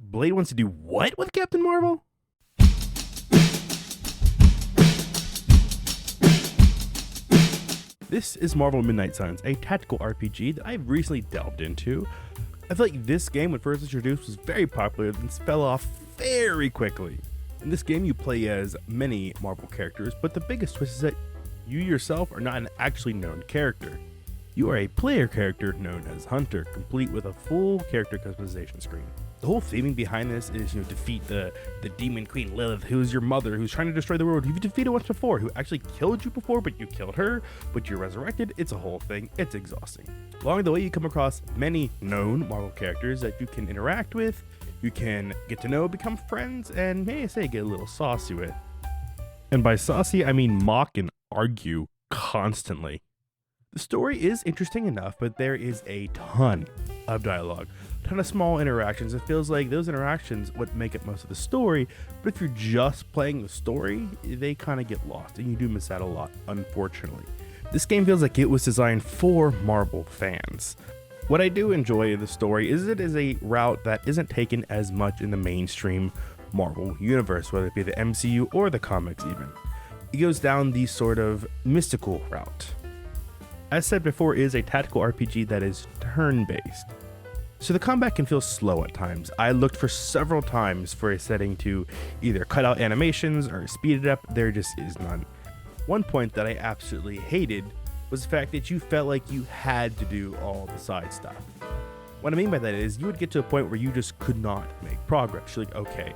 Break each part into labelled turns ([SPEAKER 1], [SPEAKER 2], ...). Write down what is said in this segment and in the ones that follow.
[SPEAKER 1] Blade wants to do what with Captain Marvel? This is Marvel Midnight Suns, a tactical RPG that I've recently delved into. I feel like this game, when first introduced, was very popular, then fell off very quickly. In this game, you play as many Marvel characters, but the biggest twist is that you yourself are not an actually known character. You are a player character known as Hunter, complete with a full character customization screen. The whole theming behind this is, defeat the demon queen Lilith, who is your mother, who's trying to destroy the world, who you've defeated once before, who actually killed you before, but you killed her, but you're resurrected. It's a whole thing. It's exhausting. Along the way, you come across many known Marvel characters that you can interact with, you can get to know, become friends, and may I say, get a little saucy with. And by saucy, I mean mock and argue constantly. The story is interesting enough, but there is a ton of dialogue, a ton of small interactions. It feels like those interactions would make up most of the story, but if you're just playing the story, they kind of get lost, and you do miss out a lot, unfortunately. This game feels like it was designed for Marvel fans. What I do enjoy of the story is it is a route that isn't taken as much in the mainstream Marvel universe, whether it be the MCU or the comics even. It goes down the sort of mystical route. As said before, it is a tactical RPG that is turn-based, so the combat can feel slow at times. I looked for several times for a setting to either cut out animations or speed it up. There just is none. One point that I absolutely hated was the fact that you felt like you had to do all the side stuff. What I mean by that is you would get to a point where you just could not make progress. You're like, okay,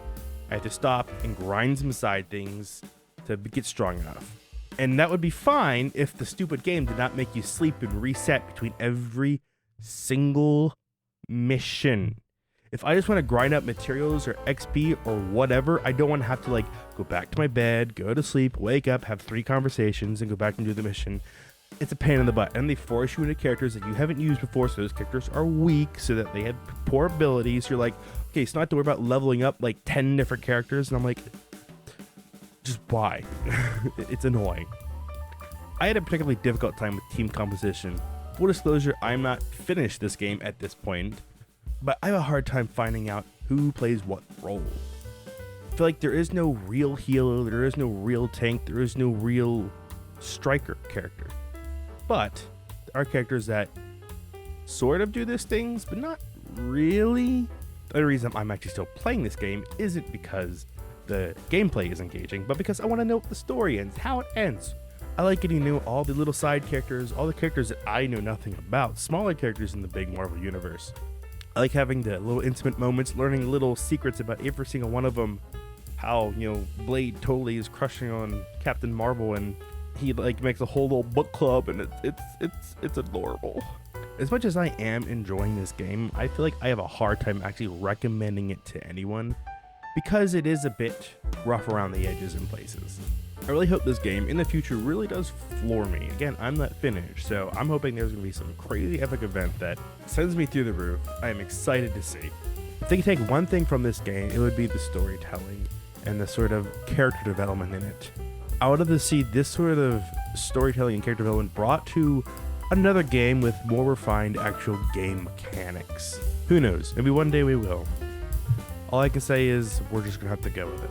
[SPEAKER 1] I have to stop and grind some side things to get strong enough. And that would be fine if the stupid game did not make you sleep and reset between every single mission. If I just want to grind up materials or XP or whatever, I don't want to have to go back to my bed, go to sleep, wake up, have 3 conversations, and go back and do the mission. It's a pain in the butt. And they force you into characters that you haven't used before, so those characters are weak, so that they have poor abilities. You're like, okay, so not to worry about leveling up 10 different characters. And I'm like, just why? It's annoying. I had a particularly difficult time with team composition. Full disclosure, I'm not finished this game at this point, but I have a hard time finding out who plays what role. I feel like there is no real healer, there is no real tank, there is no real striker character. But there are characters that sort of do these things, but not really. The only reason I'm actually still playing this game isn't because the gameplay is engaging, but because I want to know what the story ends, how it ends. I like getting to know all the little side characters, all the characters that I know nothing about, smaller characters in the big Marvel universe. I like having the little intimate moments, learning little secrets about every single one of them. How, Blade totally is crushing on Captain Marvel, and he makes a whole little book club, and it's adorable. As much as I am enjoying this game, I feel like I have a hard time actually recommending it to anyone, because it is a bit rough around the edges in places. I really hope this game in the future really does floor me. Again, I'm not finished, so I'm hoping there's going to be some crazy epic event that sends me through the roof. I am excited to see. If they could take one thing from this game, it would be the storytelling and the sort of character development in it. I would love to see this sort of storytelling and character development brought to another game with more refined actual game mechanics. Who knows? Maybe one day we will. All I can say is we're just going to have to go with it.